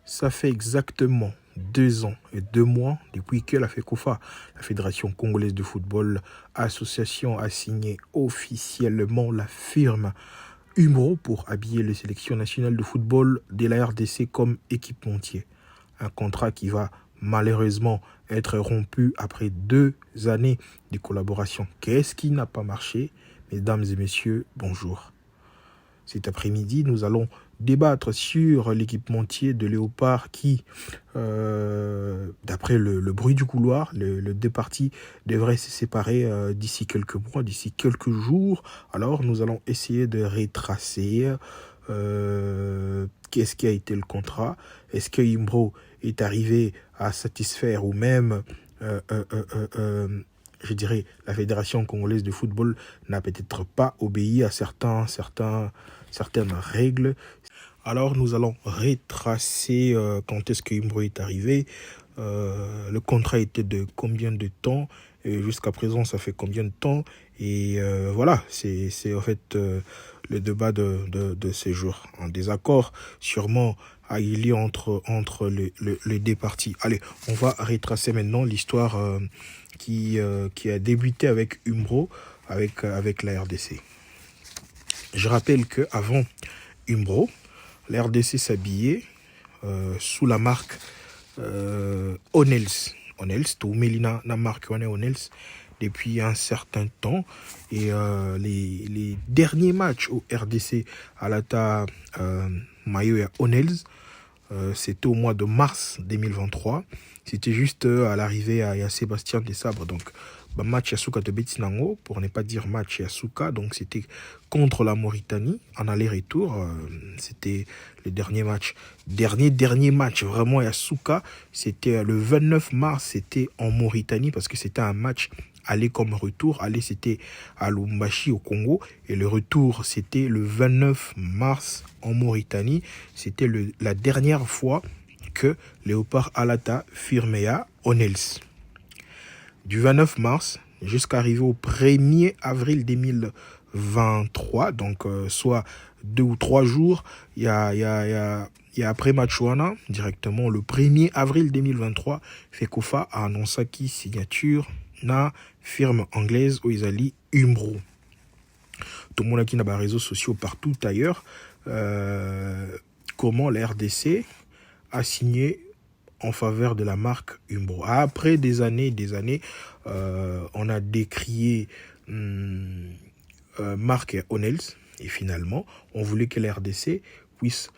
Ça fait exactement 2 ans et 2 mois depuis que la FECOFA, la Fédération Congolaise de Football Association, a signé officiellement la firme Umbro pour habiller les sélections nationales de football de la RDC comme équipementier. Un contrat qui va malheureusement être rompu après 2 années de collaboration. Qu'est-ce qui n'a pas marché? Mesdames et messieurs, bonjour. Cet après-midi, nous allons débattre sur l'équipementier de Léopard qui, d'après le bruit du couloir, les deux parties devraient se séparer d'ici quelques mois, d'ici quelques jours. Alors, nous allons essayer de retracer qu'est-ce qui a été le contrat. Est-ce que Umbro est arrivé à satisfaire ou même... je dirais, la Fédération Congolaise de Football n'a peut-être pas obéi à certaines règles. Alors, nous allons retracer quand est-ce que Umbro est arrivé. Le contrat était de combien de temps? Et jusqu'à présent, ça fait combien de temps? Et voilà, c'est en fait le débat de ces jours. Un désaccord sûrement a eu lieu entre les deux parties. Allez, on va retracer maintenant l'histoire qui a débuté avec Umbro, avec la RDC. Je rappelle qu'avant Umbro, la RDC s'habillait sous la marque Onels. Onels, tout Melina, la marque Onels, depuis un certain temps. Et les derniers matchs au RDC à l'ATA Mayo et Onels, c'était au mois de mars 2023. C'était juste à l'arrivée à Sébastien Desabre. Donc, match Yasuka de Betinango, pour ne pas dire match Yasuka. Donc, c'était contre la Mauritanie, en aller-retour. C'était le dernier match. Dernier match, vraiment Yasuka. C'était le 29 mars, c'était en Mauritanie, parce que c'était un match aller comme retour. Aller, c'était à Lubumbashi, au Congo. Et le retour, c'était le 29 mars en Mauritanie. C'était la dernière fois que Léopard Alata firmait à Onels. Du 29 mars jusqu'à arriver au 1er avril 2023, donc soit 2 ou 3 jours, il y a après Matchouana, directement le 1er avril 2023, FECOFA a annoncé qui signature na firme anglaise au Isali Umbro. Tout le monde qui n'a pas réseaux sociaux partout ailleurs, comment la RDC a signé en faveur de la marque Umbro. Après des années, on a décrié marque Onels et finalement, on voulait que la RDC puisse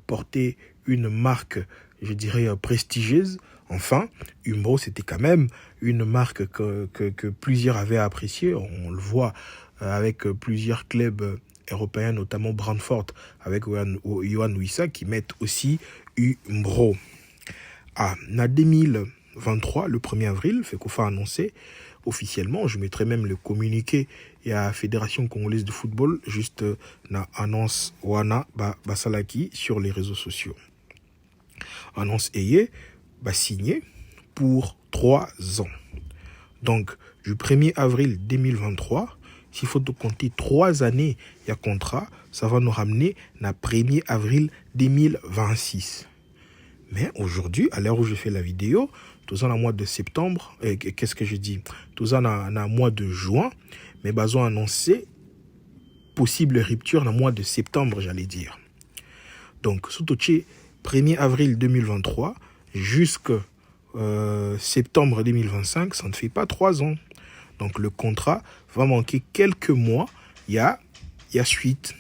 porter une marque, je dirais, prestigieuse. Enfin, Umbro, c'était quand même une marque que plusieurs avaient appréciée. On le voit avec plusieurs clubs européens, notamment Brentford, avec Yohan Wissa, qui mettent aussi Umbro. En 2023, le 1er avril, FECOFA a annoncé officiellement, je mettrai même le communiqué et à la Fédération Congolaise de Football, juste na annonce wana basalaki sur les réseaux sociaux. Annonce ayé signé pour 3 ans. Donc, du 1er avril 2023, s'il faut compter 3 années, il y a contrat, ça va nous ramener na 1er avril 2026. Mais aujourd'hui, à l'heure où je fais la vidéo, tout en mois de septembre, qu'est-ce que je dis? Tout en mois de juin, mais ils ont annoncé possible rupture dans le mois de septembre, j'allais dire. Donc, sous 1er avril 2023 jusqu'à septembre 2025, ça ne fait pas 3 ans. Donc, le contrat va manquer quelques mois. Il y a suite.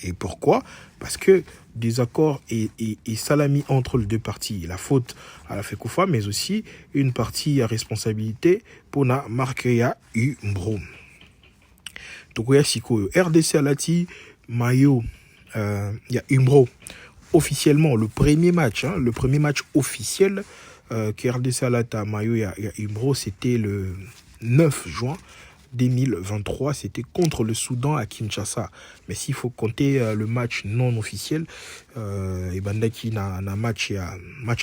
Et pourquoi? Parce que des accords et salami entre les deux parties. La faute à la FECOFA, mais aussi une partie à responsabilité pour la marque ya Umbro. Donc, RDC Alati, Mayo, ya Umbro. Officiellement, le premier match officiel que RDC Alata, Mayo, ya Umbro, c'était le 9 juin 2023, c'était contre le Soudan à Kinshasa. Mais s'il faut compter le match non officiel, et Bandaki na un match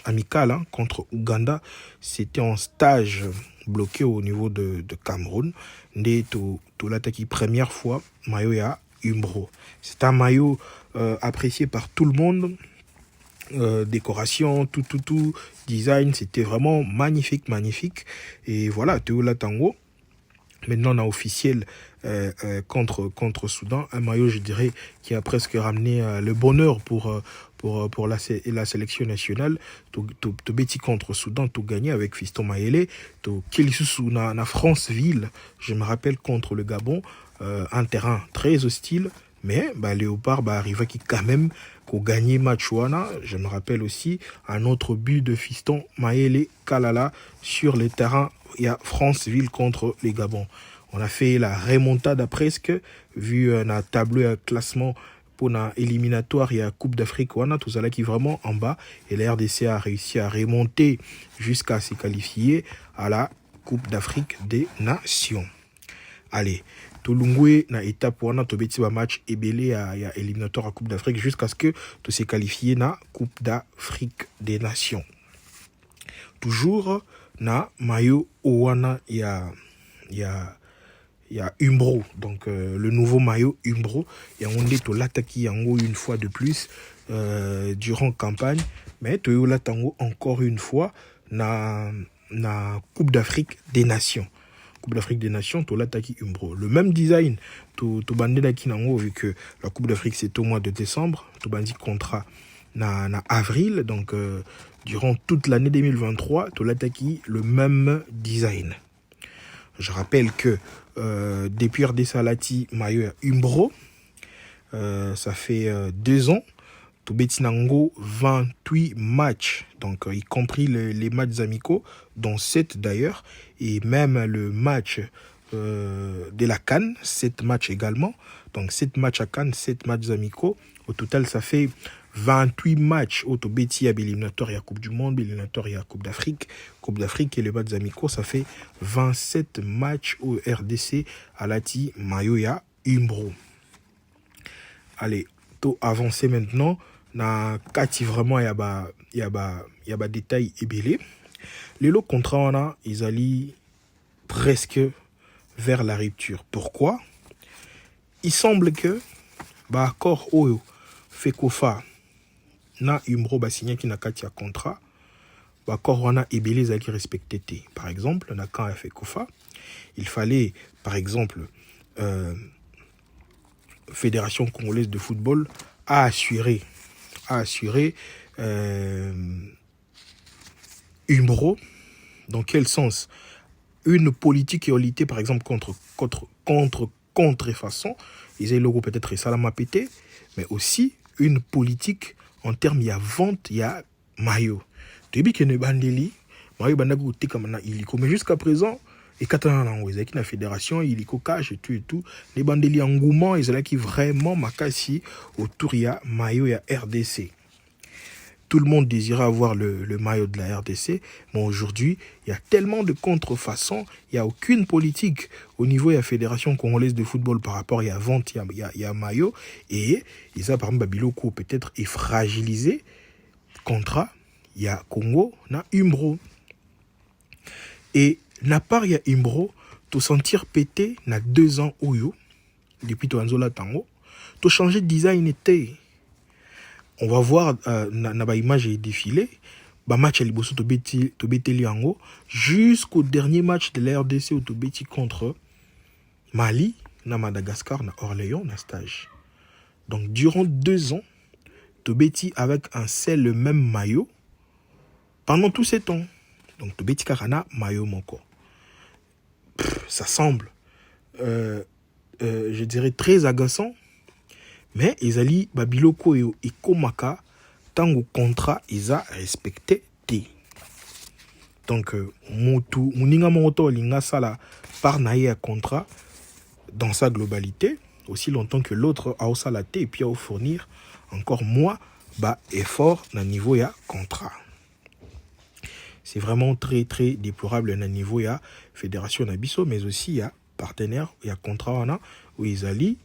amical contre Ouganda, c'était en stage bloqué au niveau de Cameroun. Ndé to l'attaque première fois maillot ya Umbro. C'est un maillot apprécié par tout le monde. décoration, tout, design, c'était vraiment magnifique. Et voilà, Teoula Tango. Maintenant, on a officiel contre Soudan, un maillot, je dirais, qui a presque ramené le bonheur pour la sélection nationale. Tu bêtis contre Soudan, tu gagné avec Fiston Mayele. Tu Kélissousou na Franceville, je me rappelle, contre le Gabon, un terrain très hostile. Mais Léopard arriva qui quand même qu'on gagné match wana. Je me rappelle aussi un autre but de Fiston Mayele Kalala sur le terrain. Il y a Franceville contre les Gabon. On a fait la remontada presque, vu un tableau classement pour la éliminatoire et la Coupe d'Afrique. On a tout ça là qui est vraiment en bas. Et la RDC a réussi à remonter jusqu'à se qualifier à la Coupe d'Afrique des Nations. Allez, Tolungwe na étape wana to beti ba match ebelé à éliminatoire à Coupe d'Afrique jusqu'à ce que tu se qualifié na Coupe d'Afrique des Nations. Toujours na maillot wana il y a Umbro, donc le nouveau maillot Umbro. Et on dit to l'attaquer yango une fois de plus durant campagne, mais to l'atango encore une fois na Coupe d'Afrique des Nations. Coupe d'Afrique des Nations, to l'attaquer Umbro. Le même design, to bandé daki nango, vu que la Coupe d'Afrique c'est au mois de décembre, to bandi contrat na avril, donc durant toute l'année 2023, to l'attaquer le même design. Je rappelle que depuis RD Salati, maillot Umbro, ça fait 2 ans. Tobetinango 28 matchs, donc y compris les matchs amicaux, dont 7 d'ailleurs, et même le match de la CAN, 7 matchs également. Donc 7 matchs à Cannes, 7 matchs amicaux. Au total, ça fait 28 matchs au Tobeti à l'éliminatoire et à Coupe du Monde, l'éliminatoire et à Coupe d'Afrique. Coupe d'Afrique et les matchs amicaux, ça fait 27 matchs au RDC à Lati Mayoya Umbro. Allez, tout avancer maintenant. Na kati vraiment y a ba détail ébélé. Les lots contrats on a, ils allaient presque vers la rupture. Pourquoi? Il semble que accord oyo Fekofa na Umbro signé qui na kati ya contrat, accord on a ébélé ils allaient respecter. Par exemple, na quand Fekofa, il fallait par exemple Fédération congolaise de football a assuré Umbro. Dans quel sens? Une politique égalité, par exemple, contrefaçon, ils ont le logo peut-être Salama pété, mais aussi une politique en termes, il y a vente, il y a maillot. Tu dis que ne bandeli, maillot bandago tekamana iliko, mais jusqu'à présent, et katana ils ont la fédération, iliko cash et tout, les bandeli engouement, ils ont qui vraiment makasi autour il y a maillot, il y a RDC. Tout le monde désirait avoir le maillot de la RDC, mais aujourd'hui, il y a tellement de contrefaçons, il n'y a aucune politique au niveau de la Fédération congolaise de football par rapport à la vente, il y a maillot, et ils ont par exemple Babiloko peut-être est fragilisé, contrat, il y a Congo, na Umbro. Et na part il y a Umbro, tu sentir pété na 2 ans Oyo, depuis tu Anzola Tango, tu changer de design était. On va voir na image est défilé, match à Liboso Tobeti Liango jusqu'au dernier match de la RDC au Tobeti contre Mali, na Madagascar, na Orléans, na stage. Donc durant 2 ans, Tobeti avec un seul le même maillot pendant tous ces temps. Donc Tobeti Karana maillot moko. Ça semble, je dirais très agaçant. Mais ils allaient Babiloko et Komaka tant au contrat ils a respecté. Donc Muninga Moto Linga Sala par naïe à contrat dans sa globalité aussi longtemps que l'autre a aussi la T et puis à fournir encore moins effort dans niveau ya contrat. C'est vraiment très très déplorable dans niveau ya fédération Nabiso mais aussi il y a partenaire il y a contrat où ils allaient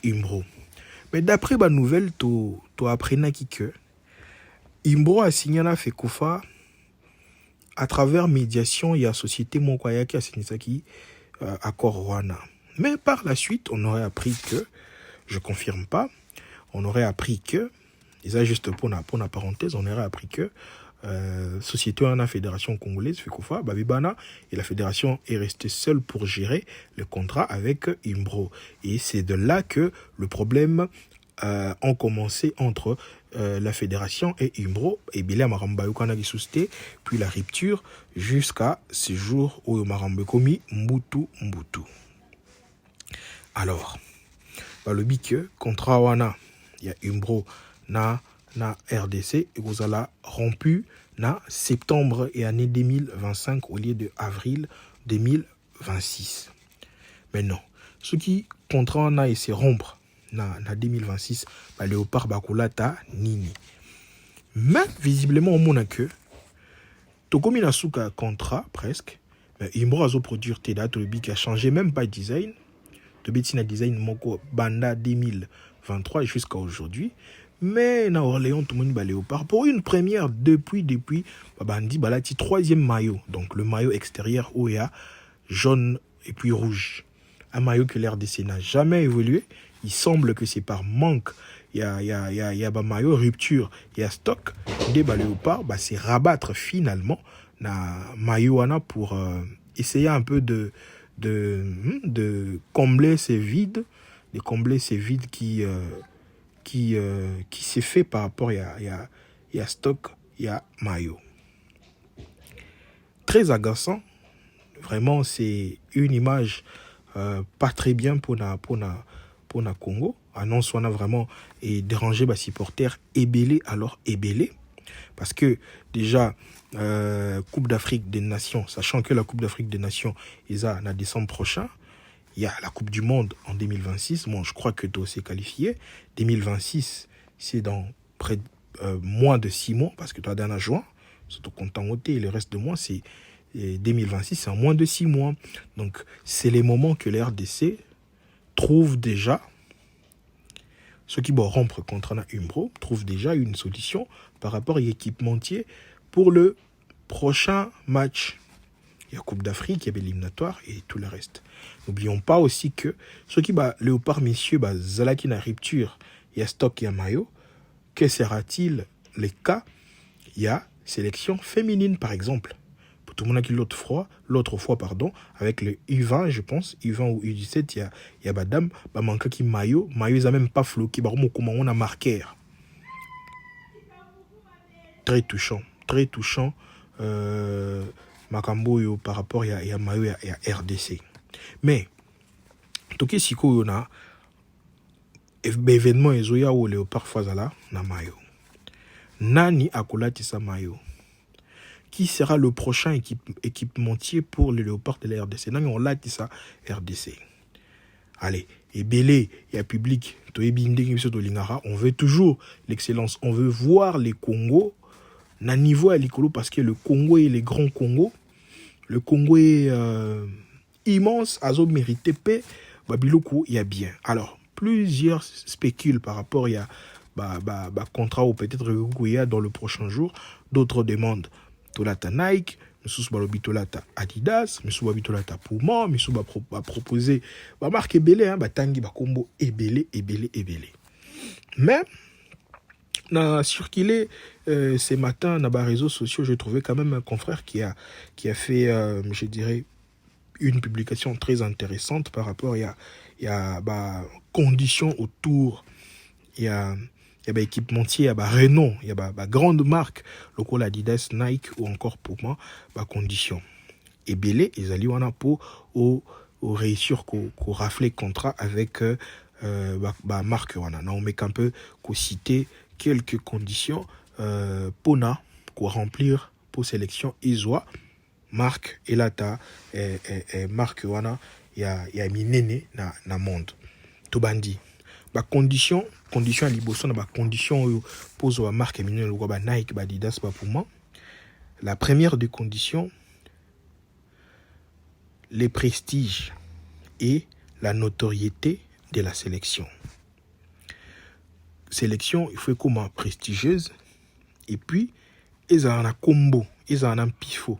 Umbro. Mais d'après ma nouvelle, tu apprenais que Umbro a signé la Fekofa à travers médiation, il y a société Mokwaya qui a signé ça qui accord Rwanda. Mais par la suite, on aurait appris que, je confirme pas, on aurait appris que Et ça, juste pour la parenthèse, on aurait appris que société en la fédération congolaise, FECOFA, Babibana, et la fédération est restée seule pour gérer le contrat avec Imbro. Et c'est de là que le problème ont commencé entre la fédération et Imbro, et Bilé Maramba Yokanagi Sousté, puis la rupture jusqu'à ce jour où Maramba Komi Mbutu. Alors, le bic contrat wana, il y a Imbro na RDC, et vous allez rompu na septembre et année 2025 au lieu de avril 2026. Mais non, ce qui contrat na et se rompre na 2026, Léopard Bakulata Nini. Mais visiblement, on mona que Tokomi na souka contrat presque, mais Imbro a produire Teda, le bic a changé même pas de design. De Bettina Design Moko Banda 2023 jusqu'à aujourd'hui. Mais na Orléans, tout le monde Léopard. Pour une première depuis Bandi Balati, troisième maillot. Donc le maillot extérieur où il y a jaune et puis rouge. Un maillot que l'RDC n'a jamais évolué. Il semble que c'est par manque. Il y a maillot rupture. Il y a stock. Des Léopard, c'est rabattre finalement na maillot pour essayer un peu de combler ces vides, qui s'est fait par rapport à stock, il y a maillot. Très agaçant, vraiment c'est une image pas très bien pour na Congo. Annonce on a vraiment dérangé les supporters ébélés parce que déjà Coupe d'Afrique des Nations, sachant que la Coupe d'Afrique des Nations est en décembre prochain, il y a la Coupe du Monde en 2026. Bon, je crois que tout s'est qualifié. 2026, c'est dans près de moins de 6 mois, parce que tu as d'un juin, surtout comptant ôté, et le reste de mois, c'est 2026, c'est en moins de 6 mois. Donc, c'est les moments que la RDC trouve déjà, ceux qui vont rompre contre la Umbro, trouvent déjà une solution par rapport à l'équipementier pour le prochain match. Il y a Coupe d'Afrique, il y a l'éliminatoire et tout le reste. N'oublions pas aussi que ceux qui Léopard, messieurs, Zalaki na rupture, il y a stock, il y a maillot. Que sera-t-il les cas? Il y a sélection féminine, par exemple. Pour tout le monde qui l'autre fois, avec le U20, je pense, U20 ou U17, il y a madame, manque qui maillot, ils n'ont même pas floqué, comment on a marqué. Très touchant. Makambo par rapport à maillot et à RDC. Mais, toké siko yo na événement ezoya ou Léopard Fazala na maillot. Nani akolati sa maillot? Qui sera le prochain équipementier pour le Léopard de la RDC? Nani on lati sa RDC. Allez, et belé, il y a public, on veut toujours l'excellence, on veut voir les Congos na niveau à l'icolo parce que le Congo est le grand Congo. Le Congo est immense, azo mérité paix, babiloko il y a bien. Alors, plusieurs spéculent par rapport à contrat ou peut-être il y a dans le prochain jour. D'autres demandent Tolata Nike, Moussous Balobi Tolata Adidas, Moussous Babi Tolata Puma, Moussous va proposer marque Ebélé, Tangi combo Ebélé. Mais na circulé ces matins dans les réseaux sociaux, j'ai trouvé quand même un confrère qui a fait, je dirais, une publication très intéressante par rapport à conditions autour, il y a équipementier, il y a Renault, il y a grande marque, local Adidas, Nike ou encore Puma, conditions. Et belé, ils allaient pour réussir qu'on rafle contrat avec marque wana. On met un peu qu'on citer quelques conditions pour remplir pour sélection Isoa marque Elata et marque wana ya minene na monde to bandi condition à liboso na condition pose wa marque minene lo ba Nike ba Adidas ba Puma. La première des conditions, les prestiges et la notoriété de la sélection. Sélection, il faut comme prestigieuse et puis ils ont un combo, ils ont un pifo.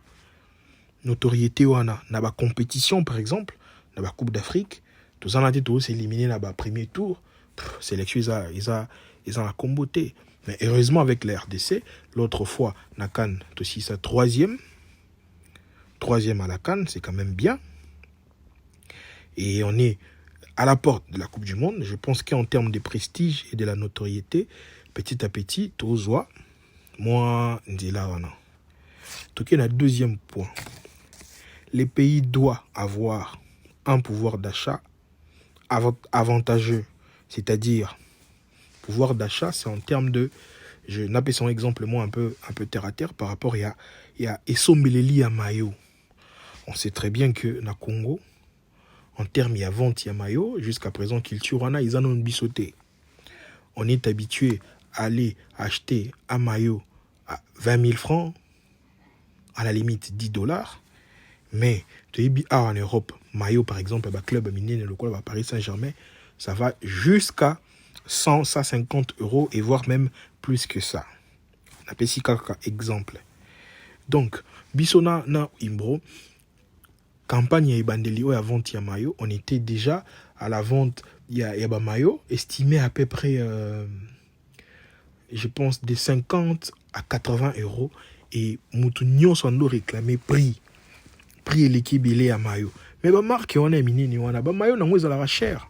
Notoriété wana na ba compétition par exemple, na ba Coupe d'Afrique, tous en a été tous éliminés na ba premier tour. Sélection ils ont la comboté. Mais heureusement avec la RDC, l'autre fois, na CAN, aussi ça troisième à la CAN, c'est quand même bien. Et on est à la porte de la Coupe du Monde. Je pense qu'en termes de prestige et de la notoriété, petit à petit, Tozoa, moi, Ndila Wana. Donc, il y a un deuxième point. Les pays doivent avoir un pouvoir d'achat avantageux. C'est-à-dire, pouvoir d'achat, c'est en termes de... Je n'appelle son exemple, moi, un peu terre à terre par rapport à Essombeleli à Mayo. On sait très bien que na Congo, en termes de vente à Mayo, jusqu'à présent, culture, ils en ont bissoté. On est habitué à aller acheter à Mayo à 20 000 francs, à la limite 10 $. Mais en Europe, Mayo, par exemple, le club minier, le club à Paris Saint-Germain, ça va jusqu'à 150 € et voire même plus que ça. On appelle ça quelques exemples. Donc, Bissona na Imbro, campagne ya Ibandeli à vente ya maillot, on était déjà à la vente ya maillot estimé à peu près je pense de 50 à 80 € et Moutounion s'en a réclamé prix et l'équipe il est à maillot. Mais ba marque on a miné ni on a ba maillot na ngwe la cher.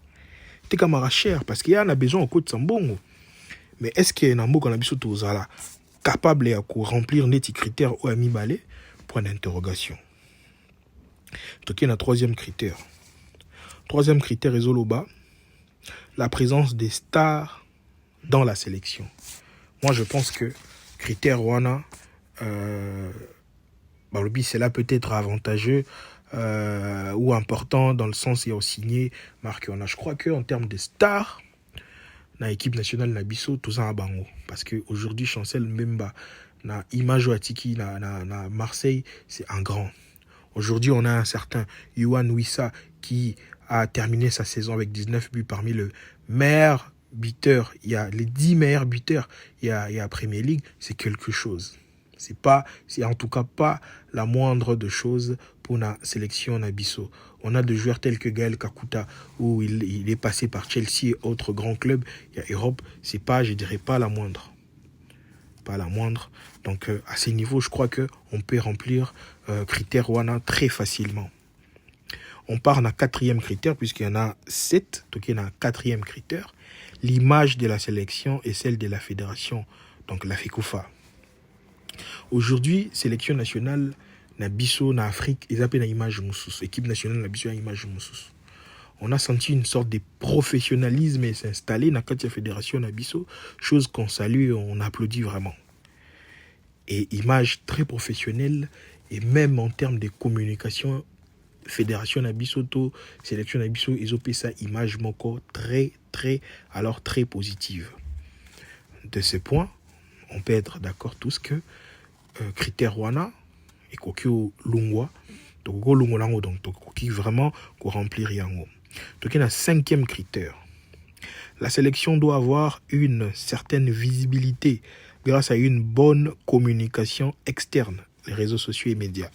T'es comme cher parce qu'il y a besoin au côté Sambongo. Mais est-ce qu'il y a un mot qu'on a biso tozala capable de remplir les critères ou ami balé? Point d'interrogation. Donc il y a un troisième critère. Troisième critère est Zoloba, la présence des stars dans la sélection. Moi je pense que critère Wana cela peut être avantageux ou important dans le sens où il y a signé marqué. Je crois qu'en termes de stars, dans l'équipe nationale Nabiso, tout ça à Bango. Parce qu'aujourd'hui, Chancel Mbemba, na Image Atiki, na Marseille, c'est un grand. Aujourd'hui, on a un certain Yohan Wissa qui a terminé sa saison avec 19 buts parmi le meilleur buteur. Il y a les 10 meilleurs buteurs. Il y a Premier League. C'est quelque chose. C'est en tout cas pas la moindre de choses pour la sélection Nabiso. On a des joueurs tels que Gaël Kakuta, où il est passé par Chelsea et autres grands clubs. Il y a Europe, c'est pas, je dirais pas la moindre. Pas la moindre. Donc à ces niveaux, je crois qu'on peut remplir critère Wana très facilement. On part dans quatrième critère, puisqu'il y en a 7, donc il y en a un quatrième critère. L'image de la sélection et celle de la fédération, donc la FECOFA. Aujourd'hui, sélection nationale, na biso, na Afrique, ils appellent l'image Moussous. Équipe nationale, na biso, l'image Moussous. On a senti une sorte de professionnalisme s'installer dans la fédération na biso, chose qu'on salue et on applaudit vraiment. Et image très professionnelle, et même en termes de communication, fédération na biso, sélection na biso, ils ont fait ça image moko très positive. De ce point, on peut être d'accord tous que critère wana et kokio lungwa donc lungolango donc koki vraiment ko remplir yango. Donc il y a un cinquième critère. La sélection doit avoir une certaine visibilité grâce à une bonne communication externe, les réseaux sociaux et médias.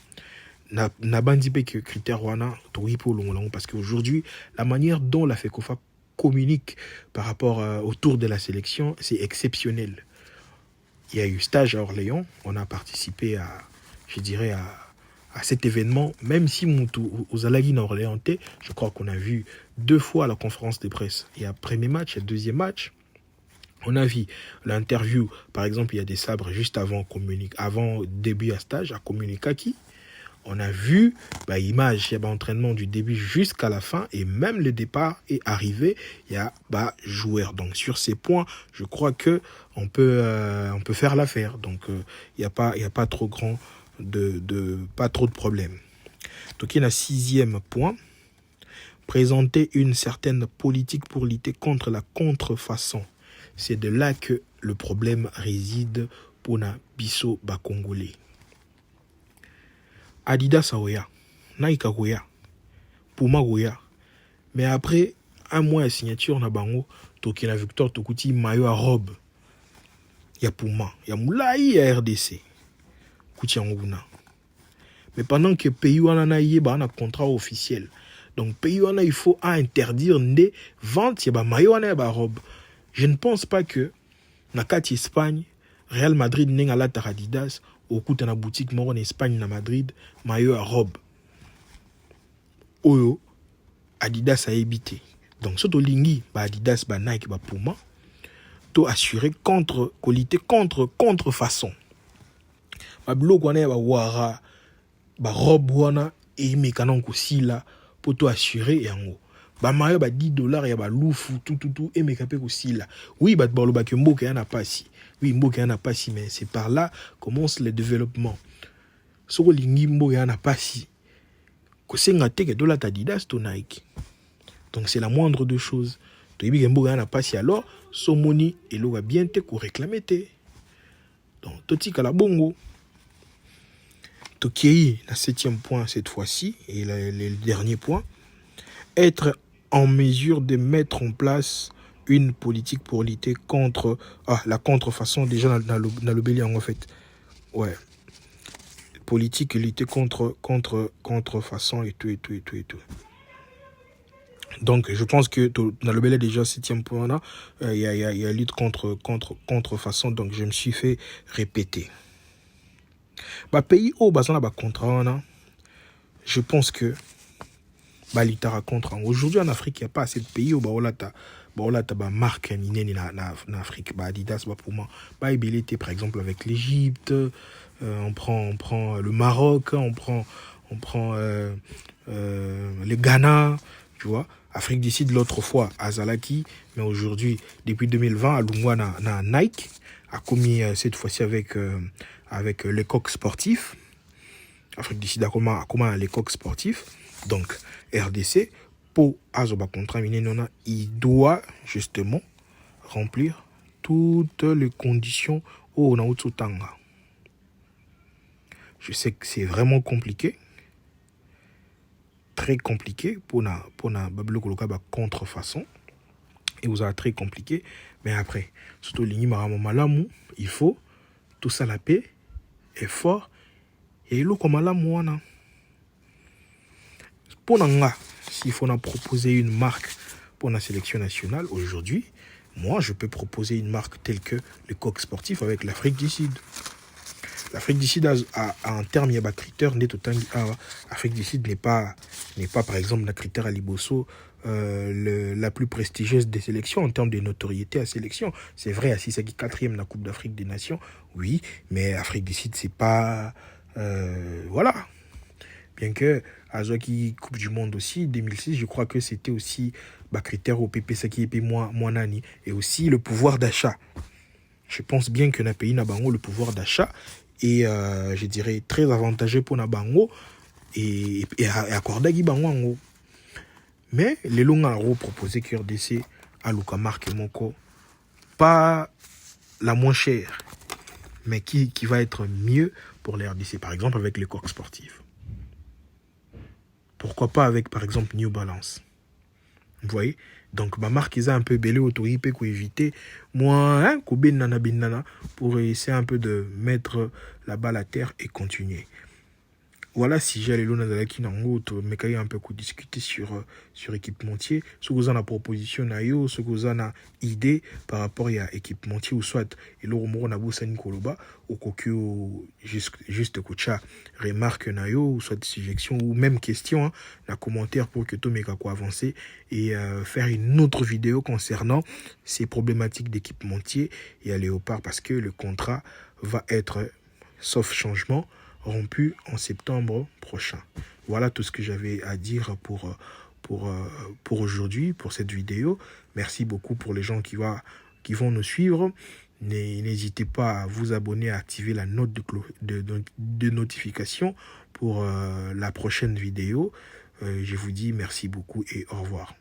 Na bandi pe que critère wana to pour lungolango parce qu'aujourd'hui la manière dont la FECOFA communique par rapport autour de la sélection, c'est exceptionnel. Il y a eu stage à Orléans, on a participé à cet événement, même si aux Alagines Orléantais, je crois qu'on a vu 2 fois la conférence de presse. Il y a premier match, il y a deuxième match. On a vu l'interview, par exemple, il y a des sabres juste avant début à stage, à Communicaki. On a vu image, il y a entraînement du début jusqu'à la fin et même le départ est arrivé, il y a joueur. Donc sur ces points, je crois que on peut faire l'affaire. Donc il y a pas trop de problèmes. Donc il y a un 6e point, présenter une certaine politique pour lutter contre la contrefaçon. C'est de là que le problème réside pour na biso congolais. Adidas Aoya, Nike Aoya, Puma Aoya. Mais après un mois de signature na bango, toki la victoire tokuti maillot à robe. Il y a Puma, il y a Moulay, il y a RDC. Kuti nguna. Mais pendant que pays wana na yeba na contrat officiel. Donc pays wana il faut interdire des ventes ya ba maillot na ba robe. Je ne pense pas que Nakati Espagne, Real Madrid n'est la Adidas, au coup na boutique moro en Espagne na Madrid, maillot à robe. Oyo Adidas a évité. Donc surtout lingi ba Adidas ba Nike ba Puma, to assurer contre qualité contre façon. Ba blog wana ba wara ba robe wana et mekanon ko sila pour to assurer yango. Ba maillot ba $10 ya ba loufu tout et mekapé ko sila. Oui ba balo ba ke mboka yana pasi. Oui mboka yana pasi mais c'est par là commence le développement. Soko lingi mboka yana pasi. Ko senga teke dola Adidas to Nike. Donc c'est la moindre de choses. To yibi ke mboka yana pasi alors so moni et lo va bien te ko réclamer te. Donc toti kala bongo. Tokei, la 7e point cette fois-ci, et le dernier point, être en mesure de mettre en place une politique pour lutter contre la contrefaçon, déjà dans le Bélian en fait. Ouais. Politique et lutter contrefaçon et tout. Donc je pense que dans le Bélian déjà 7e point là, il y a lutte contrefaçon, donc je me suis fait répéter. Bah pays au bazana ba contrat, je pense que bah litara contrat. Aujourd'hui en Afrique, il n'y a pas assez de pays où bah ba marque ni na Afrique, bah Adidas bah pour moi, bah ébélité par exemple avec l'Égypte, on prend le Maroc, on prend le Ghana, tu vois. Afrique du Sud l'autre fois Azalaki, mais aujourd'hui depuis 2020 à Lungwa na Nike a commis cette fois-ci avec les coqs sportifs. Afrique du Sud a comment les coqs sportifs. Donc RDC pour Azoba contrat il doit justement remplir toutes les conditions au Naotsutanga. Je sais que c'est vraiment compliqué. Très compliqué pour na Bablo Koloka contrefaçon. Et vous avez très compliqué. Mais après, surtout l'Igni Malamou, il faut tout ça la paix, effort, et l'eau comme la moana. Pour nga, s'il faut proposer une marque pour la sélection nationale aujourd'hui, moi je peux proposer une marque telle que le coq sportif avec l'Afrique du Sud. L'Afrique du Sud a un terme, il y a un critère, l'Afrique du Sud n'est pas par exemple la critère à Liboso la plus prestigieuse des sélections en termes de notoriété à sélection. C'est vrai, à 4e la Coupe d'Afrique des Nations, oui, mais Afrique du Sud, c'est pas... voilà. Bien que Azoki Coupe du Monde aussi, 2006, je crois que c'était aussi critère au PP Saki moins nani, et aussi le pouvoir d'achat. Je pense bien que dans le pays Nabango, le pouvoir d'achat est, je dirais, très avantageux pour Nabango et accordé à Bango. Mais les longs ont proposé que RDC à Luka Marque Moko, pas la moins chère, mais qui va être mieux pour les RDC, par exemple avec les coqs sportifs. Pourquoi pas avec, par exemple, New Balance. Vous voyez? Donc, ma marque, ils ont un peu belé autorisé pour éviter, moi, pour essayer un peu de mettre la balle à terre et continuer. Voilà, si j'ai les lois qui n'ont autre, mais quand il y a un peu discuter sur équipementier, ce que vous avez la proposition, ce que vous avez idée par rapport à équipementier ou soit, et l'eau on a beau s'en koloba, ou kokyo juste kocha remarque nayo, ou soit suggestion, ou même question, la commentaire pour que tout mec quoi avancer et faire une autre vidéo concernant ces problématiques d'équipementier et à Léopard parce que le contrat va être, sauf changement, rompu en septembre prochain. Voilà tout ce que j'avais à dire pour aujourd'hui, pour cette vidéo. Merci beaucoup pour les gens qui vont nous suivre. N'hésitez pas à vous abonner, à activer la note de notification pour la prochaine vidéo. Je vous dis merci beaucoup et au revoir.